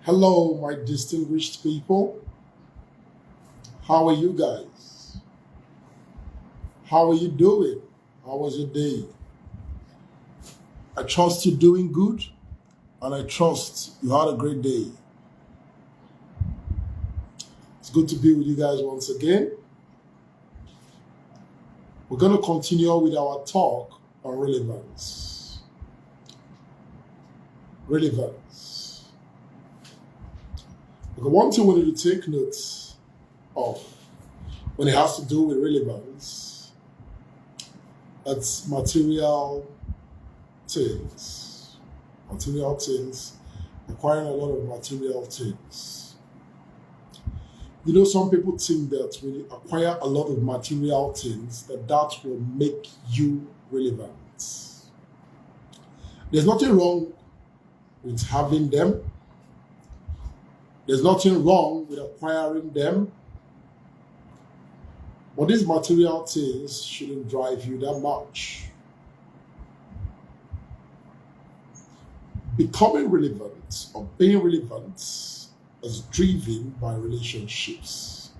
Hello, my distinguished people. How are you guys? How are you doing? How was your day? I trust you're doing good and I trust you had a great day. It's good to be with you guys once again. We're going to continue with our talk on relevance. Relevance. Because one thing we need to take note of when it has to do with relevance, it's material things. Material things, acquiring a lot of material things. You know, some people think that when you acquire a lot of material things, that will make you relevant. There's nothing wrong with having them. There's nothing wrong with acquiring them. But these material things shouldn't drive you that much. Becoming relevant or being relevant is driven by relationships.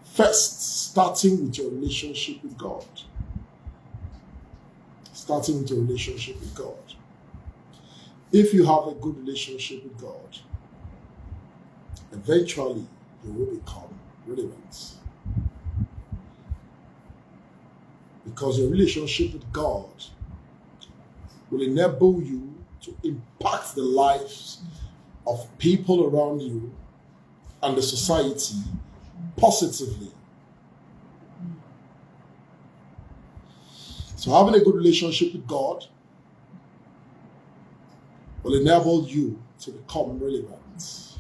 First, starting with your relationship with God. If you have a good relationship with God, eventually you will become relevant. Because your relationship with God will enable you to impact the lives of people around you and the society positively. So having a good relationship with God will enable you to become relevant.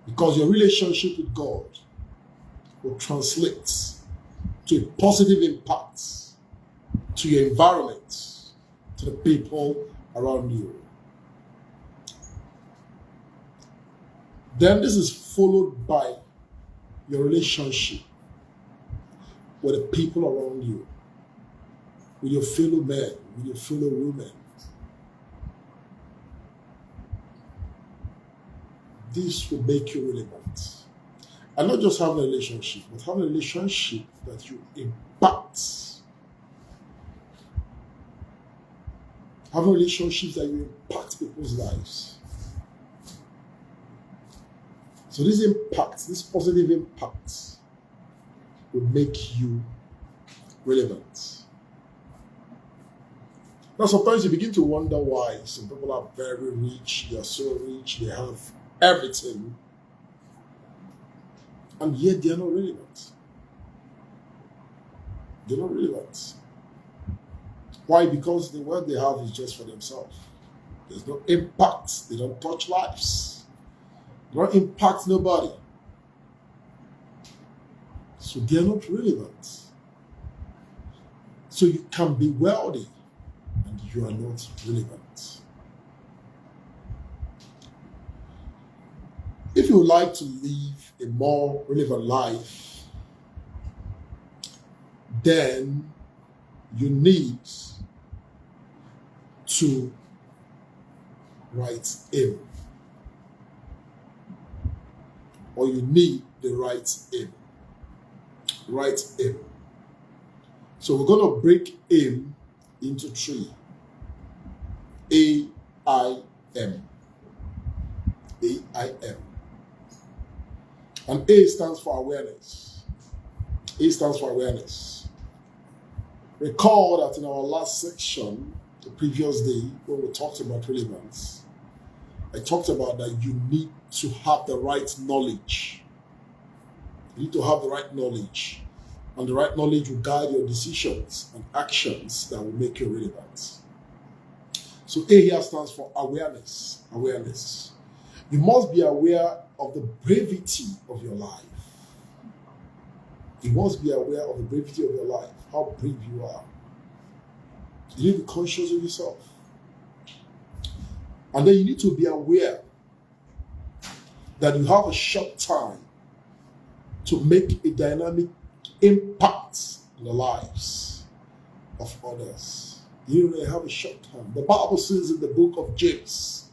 Because your relationship with God will translate to a positive impact to your environment, to the people around you. Then this is followed by your relationship with the people around you, with your fellow men, with your fellow women. This will make you relevant. And not just having a relationship, but having a relationship that you impact. Having relationships that you impact people's lives. So this impact, this positive impact, will make you relevant. Now sometimes you begin to wonder why some people are very rich, they are so rich, they have everything, and yet they are not relevant. They're not relevant. Why? Because the wealth they have is just for themselves. There's no impact. They don't touch lives. They don't impact nobody. So they're not relevant. So you can be wealthy and you are not relevant. If you would like to live a more relevant life, then you need to write aim. Or you need the right aim. Right aim. So we're going to break aim into three. A-I-M. A-I-M. And A stands for awareness. A stands for awareness. Recall that in our last section, the previous day, when we talked about relevance, I talked about that you need to have the right knowledge. You need to have the right knowledge. And the right knowledge will guide your decisions and actions that will make you relevant. So A here stands for awareness. Awareness. You must be aware of the brevity of your life. You must be aware of the brevity of your life, how brave you are. You need to be conscious of yourself. And then you need to be aware that you have a short time to make a dynamic impact in the lives of others. You may have a short time. The Bible says in the book of James,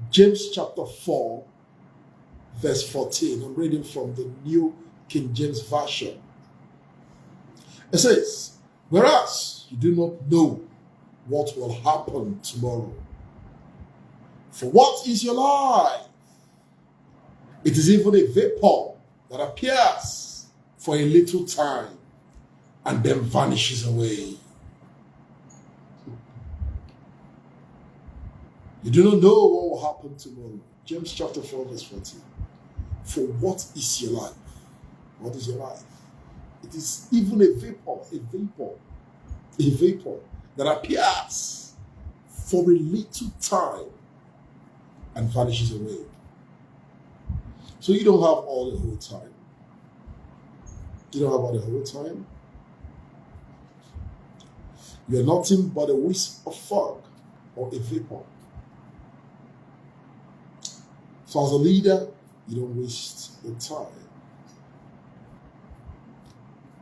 James chapter 4, verse 14. I'm reading from the New King James Version. It says, whereas you do not know what will happen tomorrow. For what is your life? It is even a vapor that appears for a little time and then vanishes away. You do not know what will happen tomorrow. James chapter 4 verse 14. For what is your life? What is your life? It is even a vapor that appears for a little time and vanishes away. So you don't have all the whole time. You don't have all the whole time. You're nothing but a wisp of fog or a vapor. So as a leader, you don't waste your time.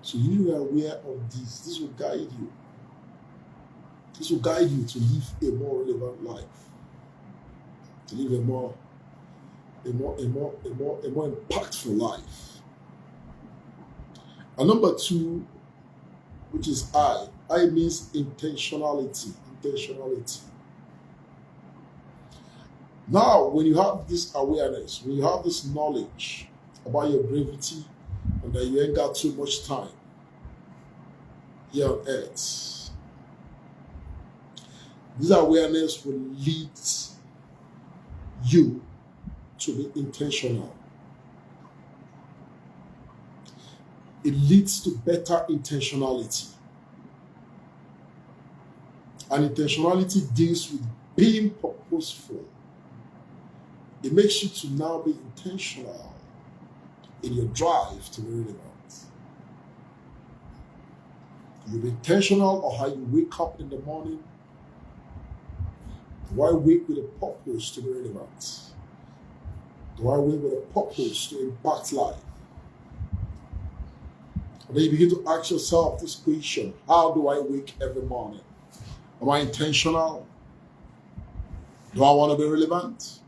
So you are aware of this. This will guide you. This will guide you to live a more relevant life. To live a more impactful life. And number 2, which is I. I means intentionality. Intentionality. Now, when you have this awareness, when you have this knowledge about your brevity and that you ain't got too much time here on earth, this awareness will lead you to be intentional. It leads to better intentionality. And intentionality deals with being purposeful. It makes you to now be intentional in your drive to be relevant. You'll be intentional on how you wake up in the morning. Do I wake with a purpose to be relevant? Do I wake with a purpose to impact life? And then you begin to ask yourself this question: how do I wake every morning? Am I intentional? Do I want to be relevant?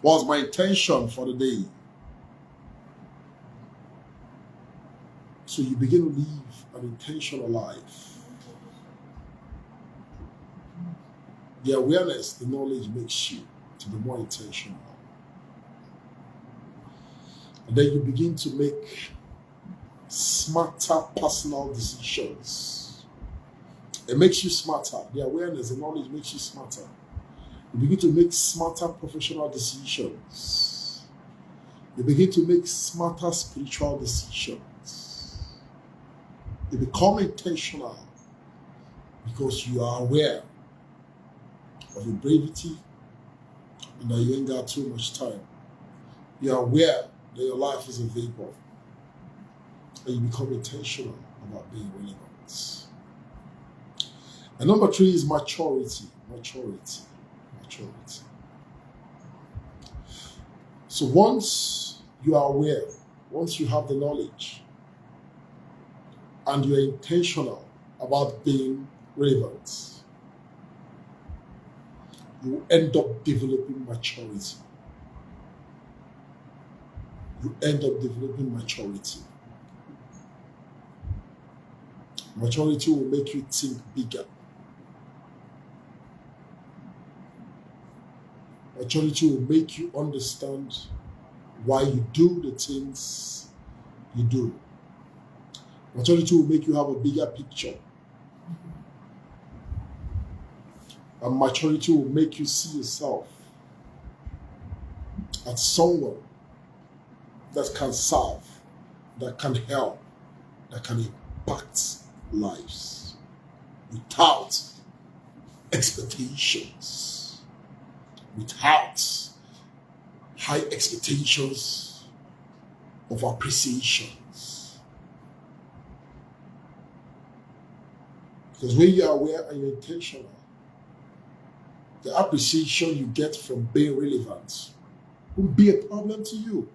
What's my intention for the day? So you begin to live an intentional life. The awareness, the knowledge makes you to be more intentional. And then you begin to make smarter personal decisions. It makes you smarter. The awareness, the knowledge makes you smarter. You begin to make smarter professional decisions. You begin to make smarter spiritual decisions. You become intentional because you are aware of your brevity and that you ain't got too much time. You are aware that your life is a vapor. And you become intentional about being relevant. And number 3 is maturity. Maturity. So once you are aware, once you have the knowledge, and you are intentional about being relevant, you end up developing maturity. Maturity will make you think bigger. Maturity will make you understand why you do the things you do. Maturity will make you have a bigger picture. And maturity will make you see yourself as someone that can serve, that can help, that can impact lives without expectations, without high expectations of appreciations. Because when you are aware and you're intentional, the appreciation you get from being relevant won't be a problem to you.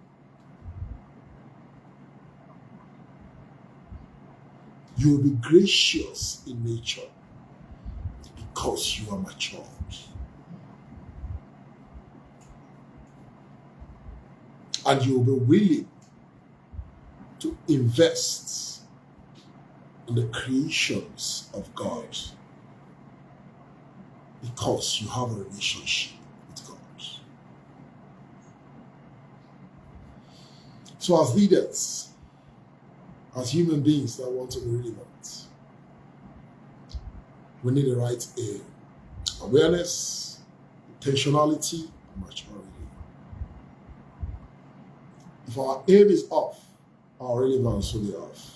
You will be gracious in nature because you are matured. And you will be willing to invest in the creations of God because you have a relationship with God. So as leaders, as human beings that want to be relevant, we need the right aim: awareness, intentionality, and maturity. If our aim is off, our relevance will be off.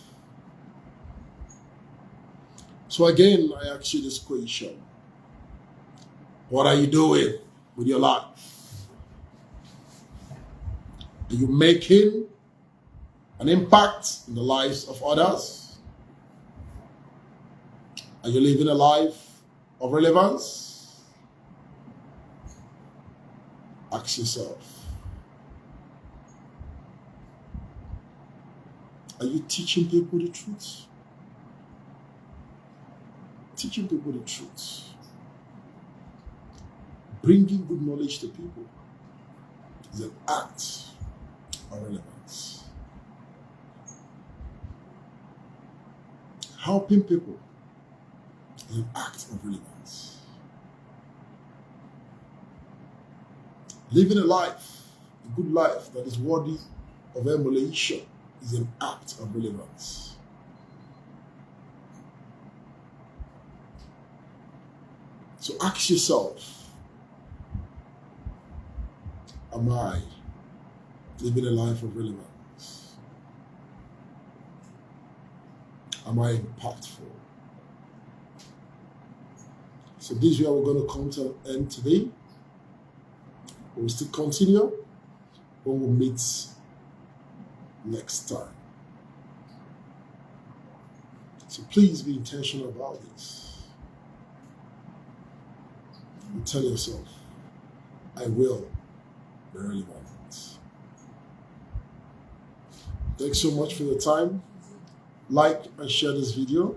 So again, I ask you this question. What are you doing with your life? Are you making an impact in the lives of others? Are you living a life of relevance? Ask yourself. Are you teaching people the truth? Teaching people the truth. Bringing good knowledge to people is an act of relevance. Helping people is an act of relevance. Living a life, a good life that is worthy of emulation is an act of relevance. So ask yourself, am I living a life of relevance? Am I impactful? So this is where we're going to come to an end today. We'll still continue when we meet next time. So please be intentional about this. And tell yourself, I will be relevant. Thanks so much for your time. Like and share this video.